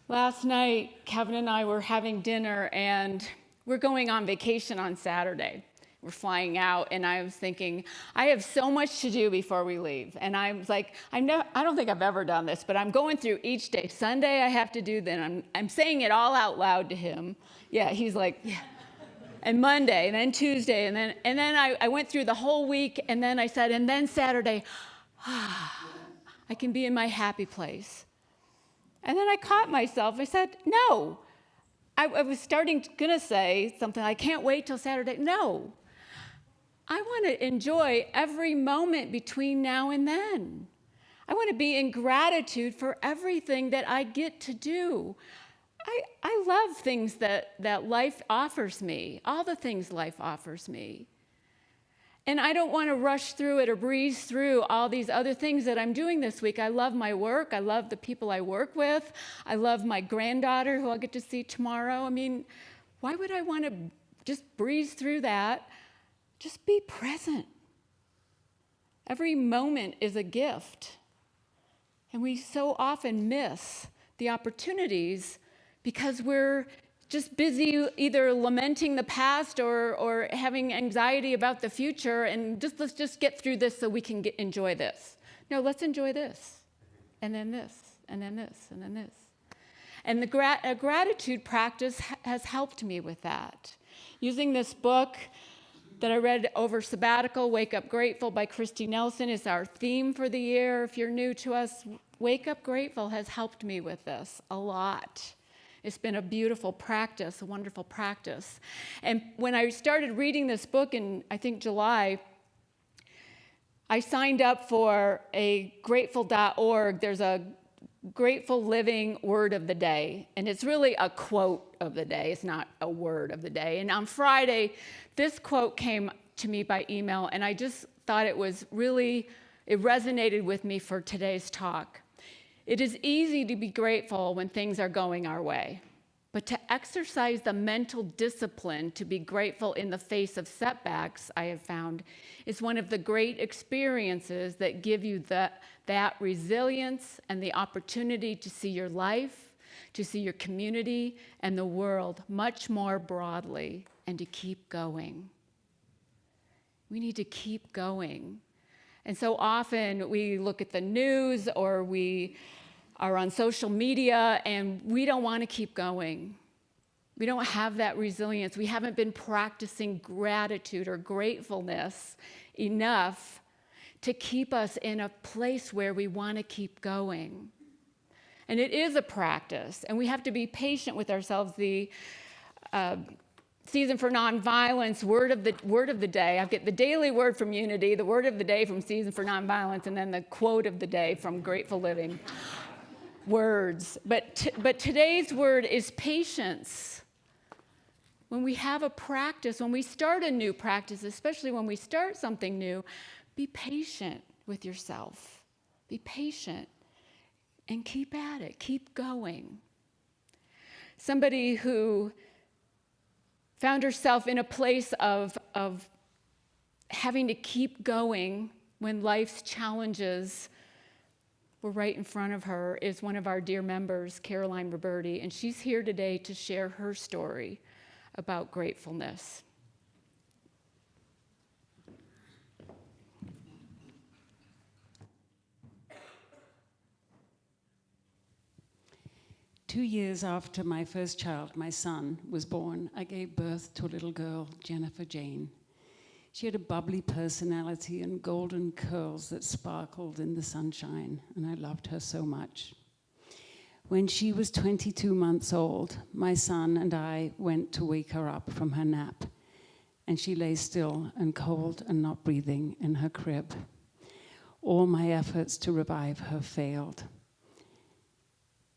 Last night, Kevin and I were having dinner, and we're going on vacation on Saturday. We're flying out, and I was thinking, I have so much to do before we leave. And I was like, I don't think I've ever done this, but I'm going through each day. Sunday, I have to do, then I'm saying it all out loud to him. Yeah, he's like, yeah. And Monday, and then Tuesday, and then I went through the whole week, and then I said, and then Saturday, I can be in my happy place. And then I caught myself. I said, no. I was going to say something, I can't wait till Saturday. No. I want to enjoy every moment between now and then. I want to be in gratitude for everything that I get to do. I love things that life offers me, all the things life offers me. And I don't want to rush through it or breeze through all these other things that I'm doing this week. I love my work. I love the people I work with. I love my granddaughter, who I'll get to see tomorrow. I mean, why would I want to just breeze through that? Just be present. Every moment is a gift. And we so often miss the opportunities because we're just busy either lamenting the past or having anxiety about the future, and let's just get through this so we can enjoy this. No, let's enjoy this, and then this, and then this, and then this. And the gratitude practice has helped me with that. Using this book that I read over sabbatical, Wake Up Grateful by Christy Nelson, is our theme for the year. If you're new to us, Wake Up Grateful has helped me with this a lot. It's been a beautiful practice, a wonderful practice. And when I started reading this book in, I think, July, I signed up for a grateful.org. There's a Grateful Living Word of the Day, and it's really a quote of the day. It's not a word of the day. And on Friday, this quote came to me by email, and I just thought it resonated with me for today's talk. It is easy to be grateful when things are going our way, but to exercise the mental discipline to be grateful in the face of setbacks, I have found, is one of the great experiences that give you that resilience and the opportunity to see your life, to see your community and the world much more broadly, and to keep going. We need to keep going. And so often we look at the news or we are on social media and we don't want to keep going. We don't have that resilience. We haven't been practicing gratitude or gratefulness enough to keep us in a place where we want to keep going. And it is a practice, and we have to be patient with ourselves. The Season for Nonviolence word of the day. I've got the daily word from Unity, the word of the day from Season for Nonviolence, and then the quote of the day from Grateful Living words. But today's word is patience. When we have a practice, when we start a new practice, especially when we start something new, be patient with yourself. Be patient and keep at it. Keep going. Somebody who found herself in a place of having to keep going when life's challenges were right in front of her is one of our dear members, Caroline Roberti, and she's here today to share her story about gratefulness. Two years after my first child, my son, was born, I gave birth to a little girl, Jennifer Jane. She had a bubbly personality and golden curls that sparkled in the sunshine, and I loved her so much. When she was 22 months old, my son and I went to wake her up from her nap, and she lay still and cold and not breathing in her crib. All my efforts to revive her failed.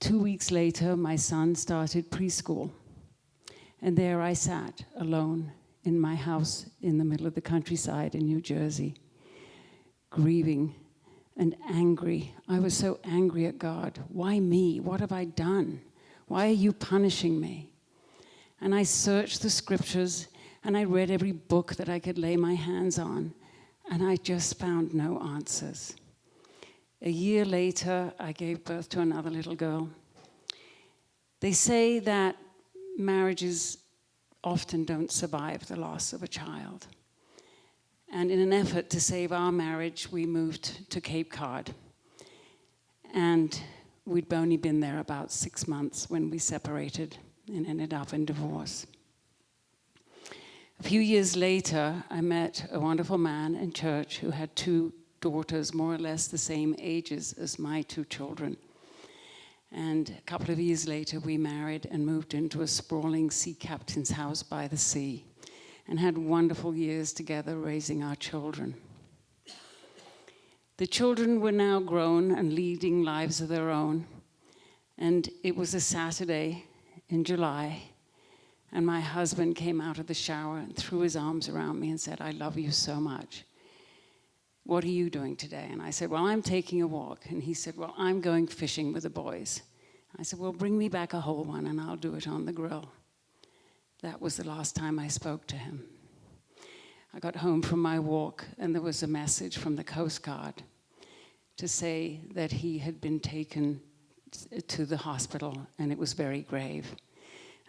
2 weeks later, my son started preschool, and there I sat alone in my house in the middle of the countryside in New Jersey, grieving and angry. I was so angry at God. Why me? What have I done? Why are you punishing me? And I searched the scriptures, and I read every book that I could lay my hands on, and I just found no answers. A year later, I gave birth to another little girl. They say that marriages often don't survive the loss of a child. And in an effort to save our marriage, we moved to Cape Cod. And we'd only been there about 6 months when we separated and ended up in divorce. A few years later, I met a wonderful man in church who had 2 daughters, more or less the same ages as my 2 children. And a couple of years later, we married and moved into a sprawling sea captain's house by the sea and had wonderful years together raising our children. The children were now grown and leading lives of their own. And it was a Saturday in July, and my husband came out of the shower and threw his arms around me and said, "I love you so much. What are you doing today?" And I said, "Well, I'm taking a walk." And he said, "Well, I'm going fishing with the boys." I said, "Well, bring me back a whole one and I'll do it on the grill." That was the last time I spoke to him. I got home from my walk and there was a message from the Coast Guard to say that he had been taken to the hospital and it was very grave.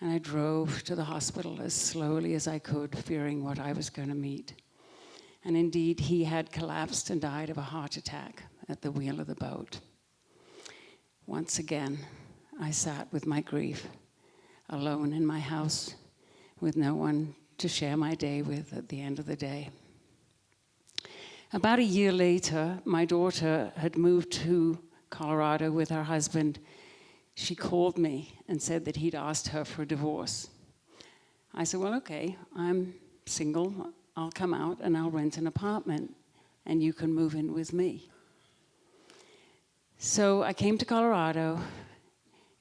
And I drove to the hospital as slowly as I could, fearing what I was going to meet. And indeed, he had collapsed and died of a heart attack at the wheel of the boat. Once again, I sat with my grief, alone in my house, with no one to share my day with at the end of the day. About a year later, my daughter had moved to Colorado with her husband. She called me and said that he'd asked her for a divorce. I said, "Well, okay, I'm single. I'll come out and I'll rent an apartment and you can move in with me." So I came to Colorado.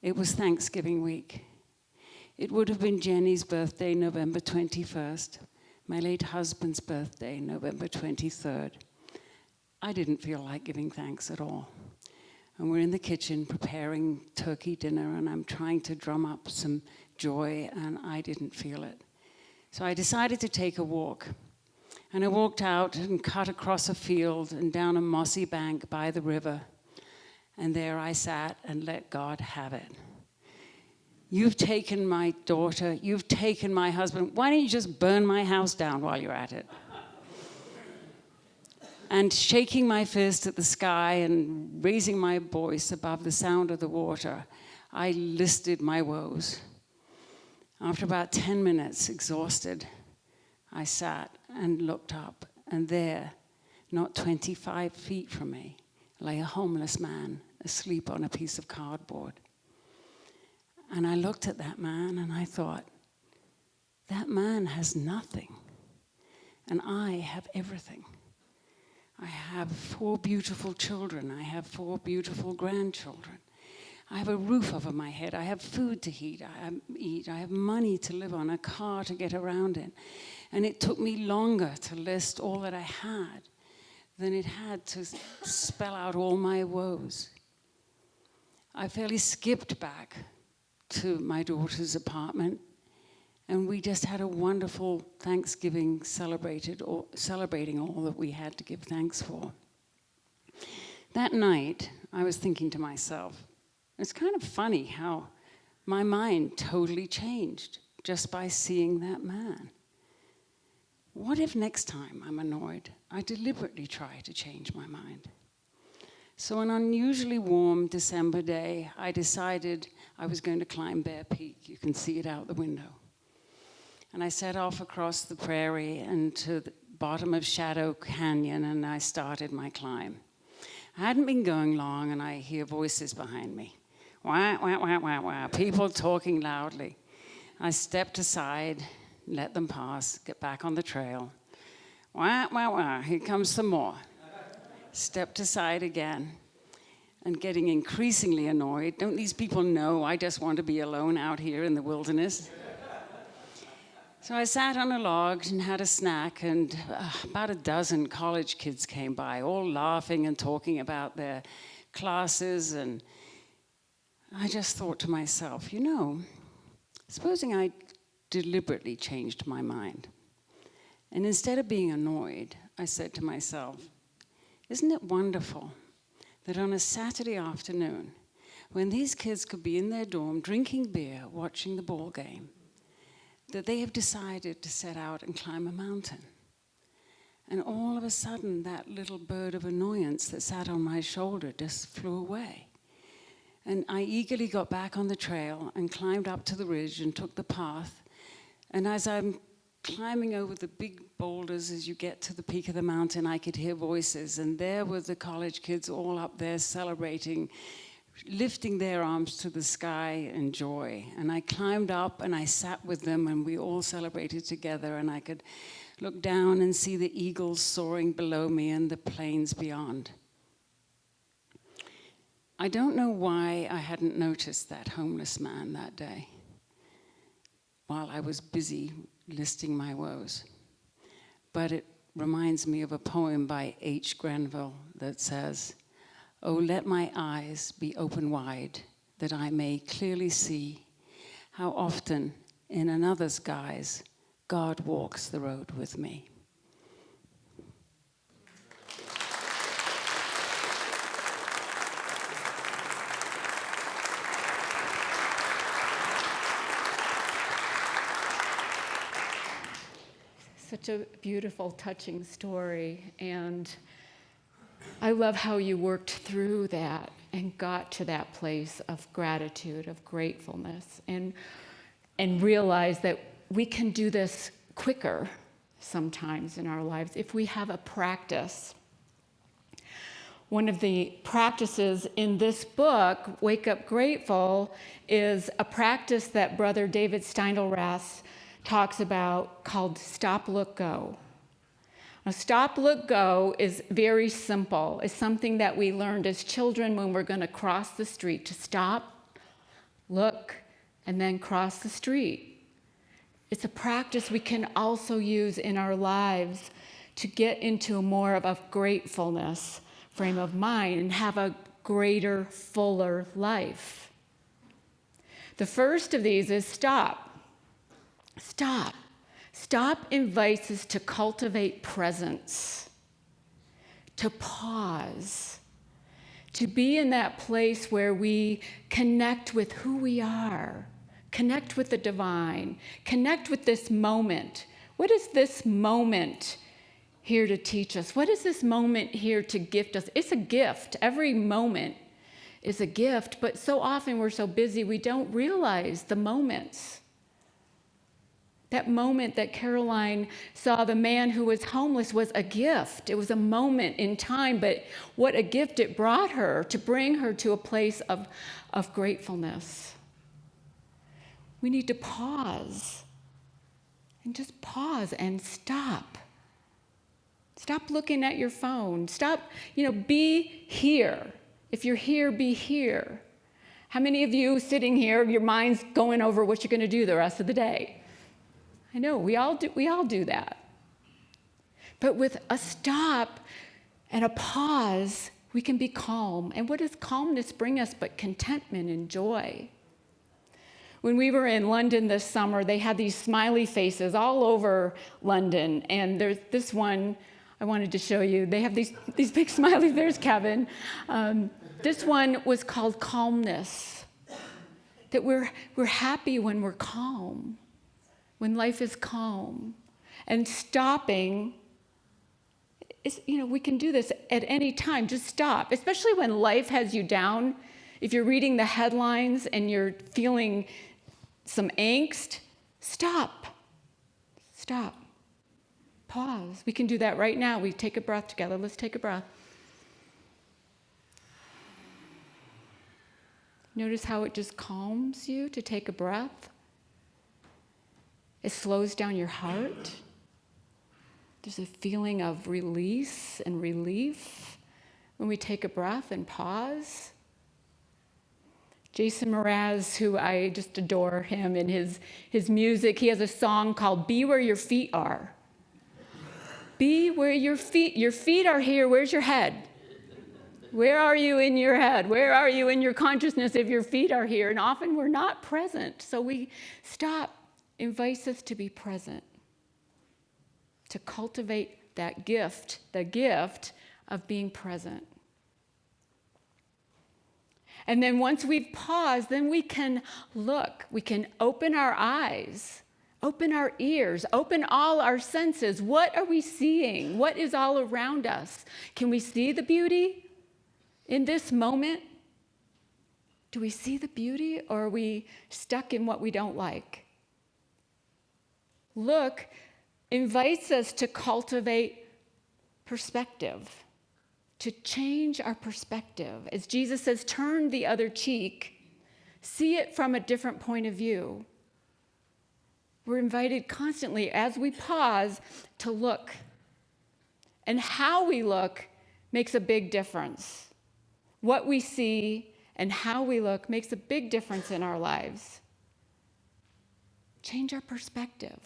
It was Thanksgiving week. It would have been Jenny's birthday, November 21st, my late husband's birthday, November 23rd. I didn't feel like giving thanks at all. And we're in the kitchen preparing turkey dinner, and I'm trying to drum up some joy, and I didn't feel it. So I decided to take a walk. And I walked out and cut across a field and down a mossy bank by the river. And there I sat and let God have it. "You've taken my daughter, you've taken my husband. Why don't you just burn my house down while you're at it?" And shaking my fist at the sky and raising my voice above the sound of the water, I listed my woes. After about 10 minutes, exhausted, I sat and looked up, and there, not 25 feet from me, lay a homeless man asleep on a piece of cardboard. And I looked at that man and I thought, that man has nothing, and I have everything. I have 4 beautiful children. I have 4 beautiful grandchildren. I have a roof over my head. I have food to eat. I have money to live on, a car to get around in. And it took me longer to list all that I had than it had to spell out all my woes. I fairly skipped back to my daughter's apartment, and we just had a wonderful Thanksgiving celebrating all that we had to give thanks for. That night, I was thinking to myself, it's kind of funny how my mind totally changed just by seeing that man. What if next time I'm annoyed, I deliberately try to change my mind? So an unusually warm December day, I decided I was going to climb Bear Peak. You can see it out the window. And I set off across the prairie and to the bottom of Shadow Canyon, and I started my climb. I hadn't been going long, and I hear voices behind me. Wah, wah, wah, wah, wah, people talking loudly. I stepped aside, let them pass, get back on the trail. Wah, wah, wah, here comes some more. Stepped aside again, and getting increasingly annoyed. Don't these people know I just want to be alone out here in the wilderness? So I sat on a log and had a snack, and about a dozen college kids came by, all laughing and talking about their classes, and I just thought to myself, you know, supposing I deliberately changed my mind, and instead of being annoyed, I said to myself, isn't it wonderful that on a Saturday afternoon, when these kids could be in their dorm drinking beer, watching the ball game, that they have decided to set out and climb a mountain. And all of a sudden, that little bird of annoyance that sat on my shoulder just flew away. And I eagerly got back on the trail and climbed up to the ridge and took the path. And as I'm climbing over the big boulders as you get to the peak of the mountain, I could hear voices. And there were the college kids all up there celebrating, lifting their arms to the sky in joy. And I climbed up and I sat with them and we all celebrated together, and I could look down and see the eagles soaring below me and the plains beyond. I don't know why I hadn't noticed that homeless man that day while I was busy listing my woes. But it reminds me of a poem by H. Grenville that says, "Oh, let my eyes be open wide, that I may clearly see how often, in another's guise, God walks the road with me." Such a beautiful, touching story. And I love how you worked through that and got to that place of gratitude, of gratefulness, and realize that we can do this quicker sometimes in our lives if we have a practice. One of the practices in this book, Wake Up Grateful, is a practice that Brother David Steindl-Rast talks about called Stop, Look, Go. Now, Stop, Look, Go is very simple. It's something that we learned as children when we're going to cross the street, to stop, look, and then cross the street. It's a practice we can also use in our lives to get into more of a gratefulness frame of mind and have a greater, fuller life. The first of these is stop. Stop. Stop invites us to cultivate presence, to pause, to be in that place where we connect with who we are, connect with the divine, connect with this moment. What is this moment here to teach us? What is this moment here to gift us? It's a gift. Every moment is a gift, but so often we're so busy we don't realize the moments. That moment that Caroline saw the man who was homeless was a gift. It was a moment in time, but what a gift it brought her to bring her to a place of gratefulness. We need to pause and just pause and stop. Stop looking at your phone. Stop, be here. If you're here, be here. How many of you sitting here, your mind's going over what you're going to do the rest of the day? I know, we all do that. But with a stop and a pause, we can be calm. And what does calmness bring us but contentment and joy? When we were in London this summer, they had these smiley faces all over London. And there's this one I wanted to show you. They have these big smileys. There's Kevin. This one was called calmness. That we're happy when we're calm. When life is calm. And stopping is, we can do this at any time. Just stop, especially when life has you down. If you're reading the headlines and you're feeling some angst, stop. Stop. Pause. We can do that right now. We take a breath together. Let's take a breath. Notice how it just calms you to take a breath. It slows down your heart. There's a feeling of release and relief when we take a breath and pause. Jason Mraz, who I just adore him and his music, he has a song called Be Where Your Feet Are. Be where your feet are here. Where's your head? Where are you in your head? Where are you in your consciousness if your feet are here? And often we're not present. So we stop. Invites us to be present, to cultivate that gift, the gift of being present. And then once we've paused, then we can look. We can open our eyes, open our ears, open all our senses. What are we seeing? What is all around us? Can we see the beauty in this moment? Do we see the beauty, or are we stuck in what we don't like? Look invites us to cultivate perspective, to change our perspective. As Jesus says, turn the other cheek, see it from a different point of view. We're invited constantly, as we pause, to look. And how we look makes a big difference. What we see and how we look makes a big difference in our lives. Change our perspective.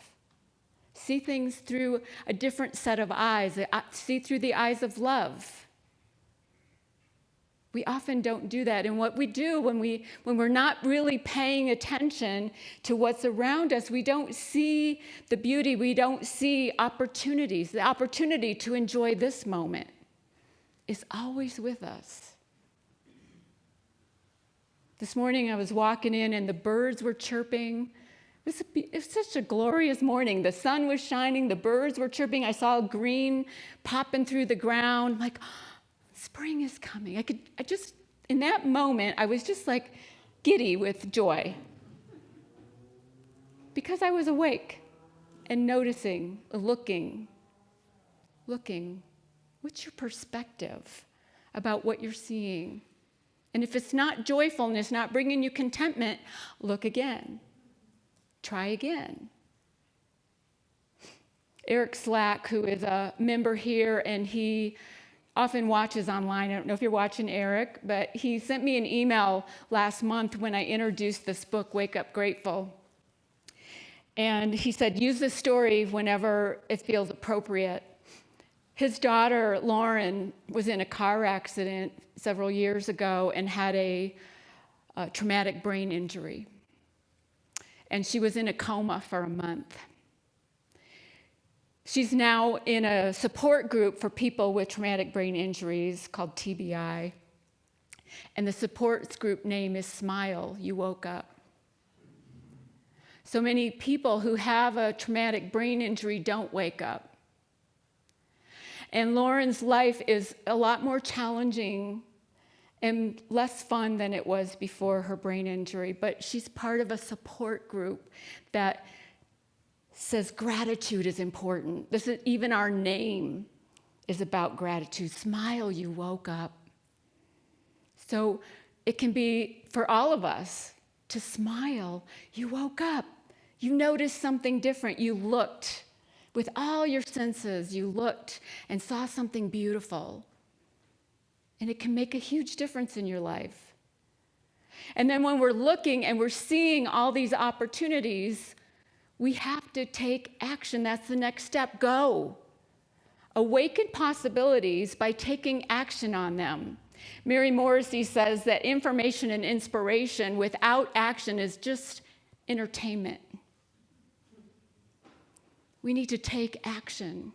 See things through a different set of eyes. See through the eyes of love. We often don't do that. And what we do when we're not really paying attention to what's around us, we don't see the beauty, we don't see opportunities. The opportunity to enjoy this moment is always with us. This morning I was walking in and the birds were chirping. It was such a glorious morning. The sun was shining, the birds were chirping. I saw green popping through the ground. I'm like, spring is coming. In that moment, I was just like giddy with joy. Because I was awake and noticing, looking. What's your perspective about what you're seeing? And if it's not joyfulness, not bringing you contentment, look again. Try again. Eric Slack, who is a member here, and he often watches online. I don't know if you're watching Eric, but he sent me an email last month when I introduced this book, Wake Up Grateful. And he said, use this story whenever it feels appropriate. His daughter, Lauren, was in a car accident several years ago and had a traumatic brain injury. And she was in a coma for a month. She's now in a support group for people with traumatic brain injuries called TBI. And the support group name is Smile, You Woke Up. So many people who have a traumatic brain injury don't wake up. And Lauren's life is a lot more challenging and less fun than it was before her brain injury, but she's part of a support group that says gratitude is important. This is even our name is about gratitude. Smile, you woke up. So it can be for all of us to smile. You woke up. You noticed something different. You looked. With all your senses, you looked and saw something beautiful. And it can make a huge difference in your life. And then when we're looking and we're seeing all these opportunities, we have to take action. That's the next step. Go. Awaken possibilities by taking action on them. Mary Morrissey says that information and inspiration without action is just entertainment. We need to take action.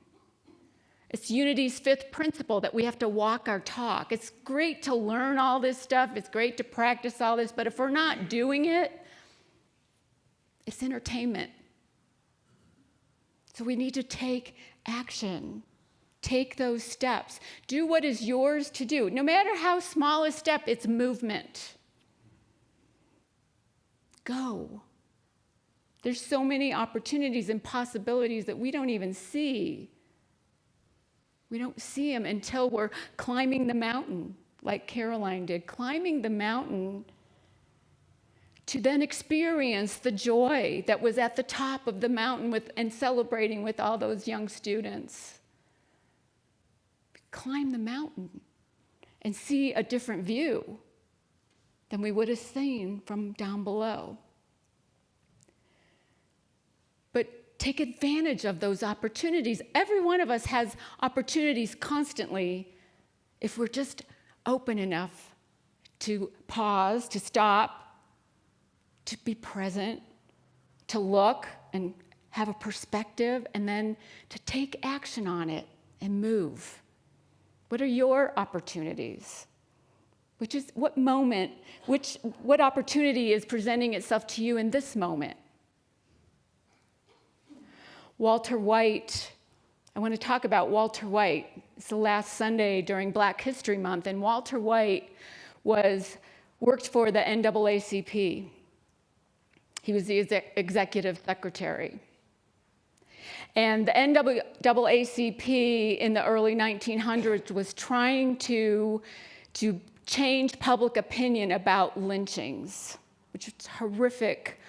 It's Unity's fifth principle that we have to walk our talk. It's great to learn all this stuff. It's great to practice all this, but if we're not doing it, it's entertainment. So we need to take action. Take those steps. Do what is yours to do. No matter how small a step, it's movement. Go. There's so many opportunities and possibilities that we don't even see. We don't see them until we're climbing the mountain, like Caroline did, climbing the mountain to then experience the joy that was at the top of the mountain and celebrating with all those young students. Climb the mountain and see a different view than we would have seen from down below. But take advantage of those opportunities. Every one of us has opportunities constantly if we're just open enough to pause, to stop, to be present, to look and have a perspective, and then to take action on it and move. What are your opportunities? which is what moment, what opportunity is presenting itself to you in this moment? Walter White, I want to talk about Walter White. It's the last Sunday during Black History Month, and Walter White worked for the NAACP. He was the executive secretary. And the NAACP in the early 1900s was trying to change public opinion about lynchings, which is a horrific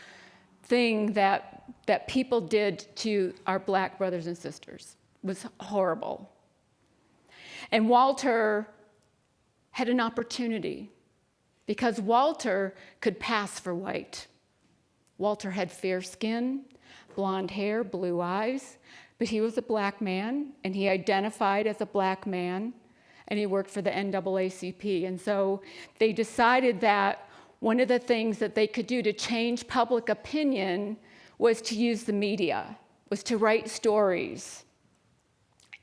thing that people did to our Black brothers and sisters. It was horrible. And Walter had an opportunity because Walter could pass for white. Walter had fair skin, blonde hair, blue eyes, but he was a Black man, and he identified as a Black man, and he worked for the NAACP. And so they decided that one of the things that they could do to change public opinion was to use the media, was to write stories.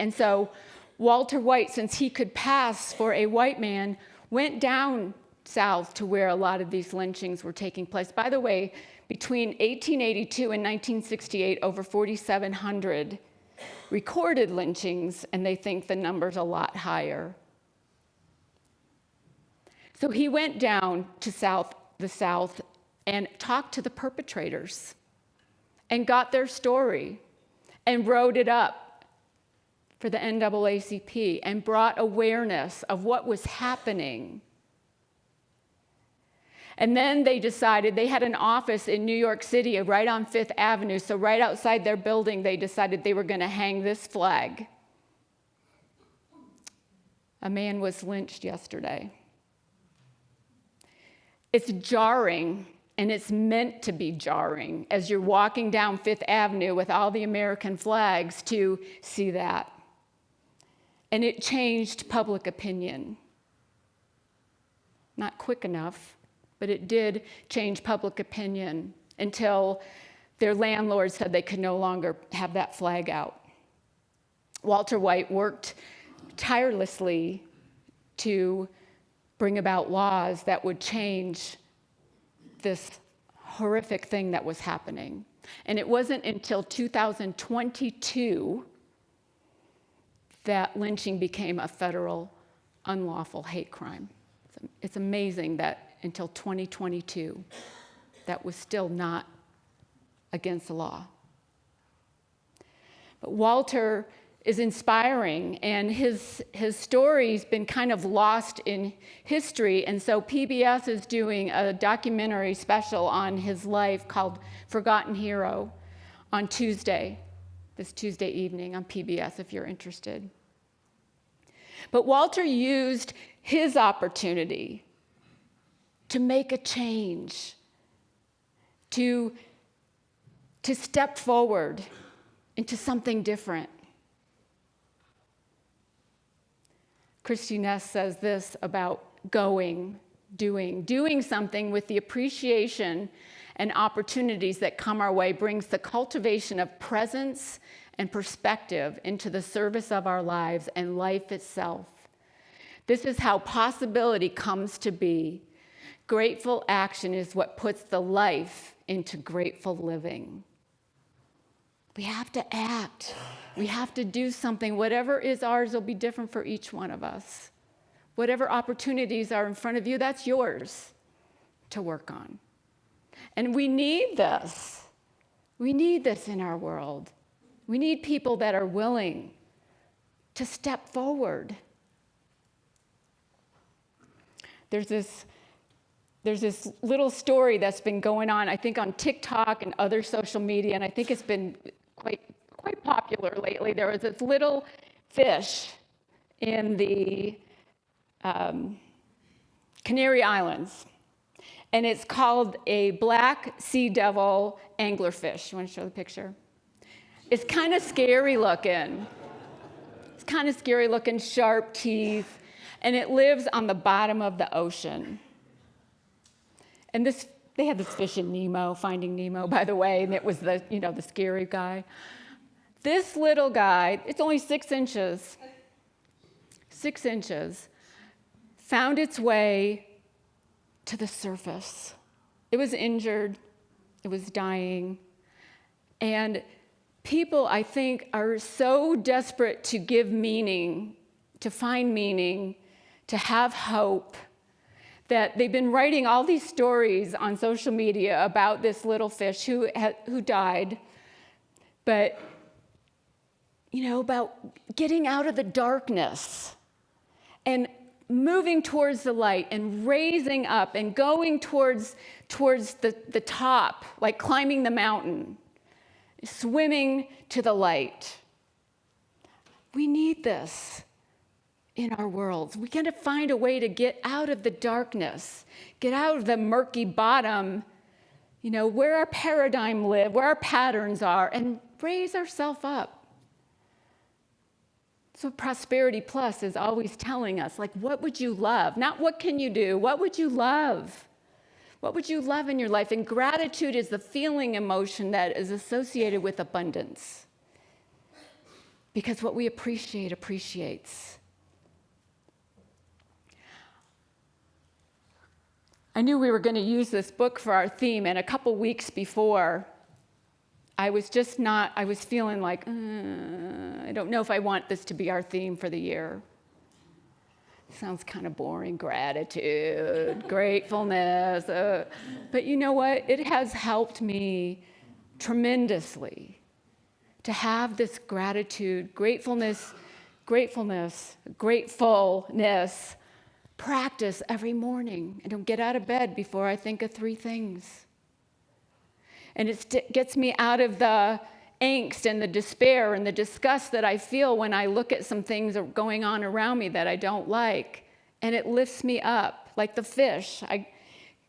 And so Walter White, since he could pass for a white man, went down south to where a lot of these lynchings were taking place. By the way, between 1882 and 1968, over 4,700 recorded lynchings, and they think the number's a lot higher. So he went down to the South and talked to the perpetrators and got their story and wrote it up for the NAACP and brought awareness of what was happening. And then they decided, they had an office in New York City right on Fifth Avenue, so right outside their building, they decided they were going to hang this flag. A man was lynched yesterday. It's jarring, and it's meant to be jarring as you're walking down Fifth Avenue with all the American flags to see that. And it changed public opinion. Not quick enough, but it did change public opinion until their landlord said they could no longer have that flag out. Walter White worked tirelessly to bring about laws that would change this horrific thing that was happening. And it wasn't until 2022 that lynching became a federal unlawful hate crime. It's amazing that until 2022, that was still not against the law. But Walter is inspiring, and his story's been kind of lost in history, and so PBS is doing a documentary special on his life called Forgotten Hero on this Tuesday evening on PBS if you're interested. But Walter used his opportunity to make a change, to step forward into something different. Christy Ness says this about doing something with the appreciation and opportunities that come our way brings the cultivation of presence and perspective into the service of our lives and life itself. This is how possibility comes to be. Grateful action is what puts the life into grateful living. We have to act. We have to do something. Whatever is ours will be different for each one of us. Whatever opportunities are in front of you, that's yours to work on. And we need this. We need this in our world. We need people that are willing to step forward. There's this little story that's been going on, I think, on TikTok and other social media, and I think it's been quite popular lately. There was this little fish in the Canary Islands, and it's called a black sea devil anglerfish. You want to show the picture? It's kind of scary looking. It's kind of scary looking, sharp teeth, and it lives on the bottom of the ocean. And they had this fish in Nemo, Finding Nemo, by the way, and it was the scary guy. This little guy, it's only 6 inches. 6 inches. found its way to the surface. It was injured, it was dying, and people, I think, are so desperate to give meaning, to find meaning, to have hope, that they've been writing all these stories on social media about this little fish who died, but, about getting out of the darkness and moving towards the light and raising up and going towards the top, like climbing the mountain, swimming to the light. We need this in our worlds. We got to find a way to get out of the darkness, get out of the murky bottom, where our paradigm live, where our patterns are, and raise ourselves up. So Prosperity Plus is always telling us, what would you love? Not what can you do, what would you love? What would you love in your life? And gratitude is the feeling emotion that is associated with abundance. Because what we appreciate appreciates. I knew we were going to use this book for our theme, and a couple weeks before, I was feeling like, I don't know if I want this to be our theme for the year. Sounds kind of boring, gratitude, gratefulness. But you know what? It has helped me tremendously to have this gratitude, gratefulness practice every morning. I don't get out of bed before I think of 3 things. And it gets me out of the angst and the despair and the disgust that I feel when I look at some things going on around me that I don't like. And it lifts me up like the fish. I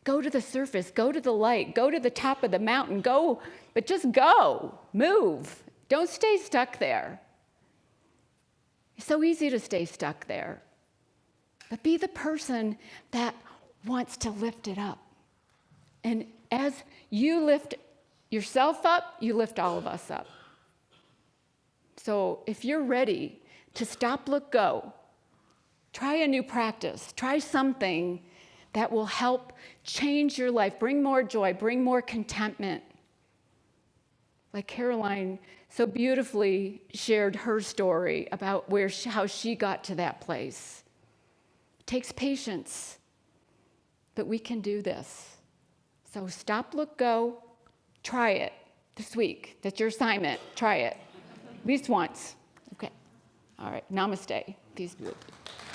go to the surface, go to the light, go to the top of the mountain, go, but just go, move. Don't stay stuck there. It's so easy to stay stuck there. But be the person that wants to lift it up. And as you lift yourself up, you lift all of us up. So if you're ready to stop, look, go, try a new practice, try something that will help change your life, bring more joy, bring more contentment. Like Caroline so beautifully shared her story about how she got to that place. It takes patience, but we can do this. So stop, look, go. Try it this week. That's your assignment. Try it. At least once. Okay. All right. Namaste. Peace be with you.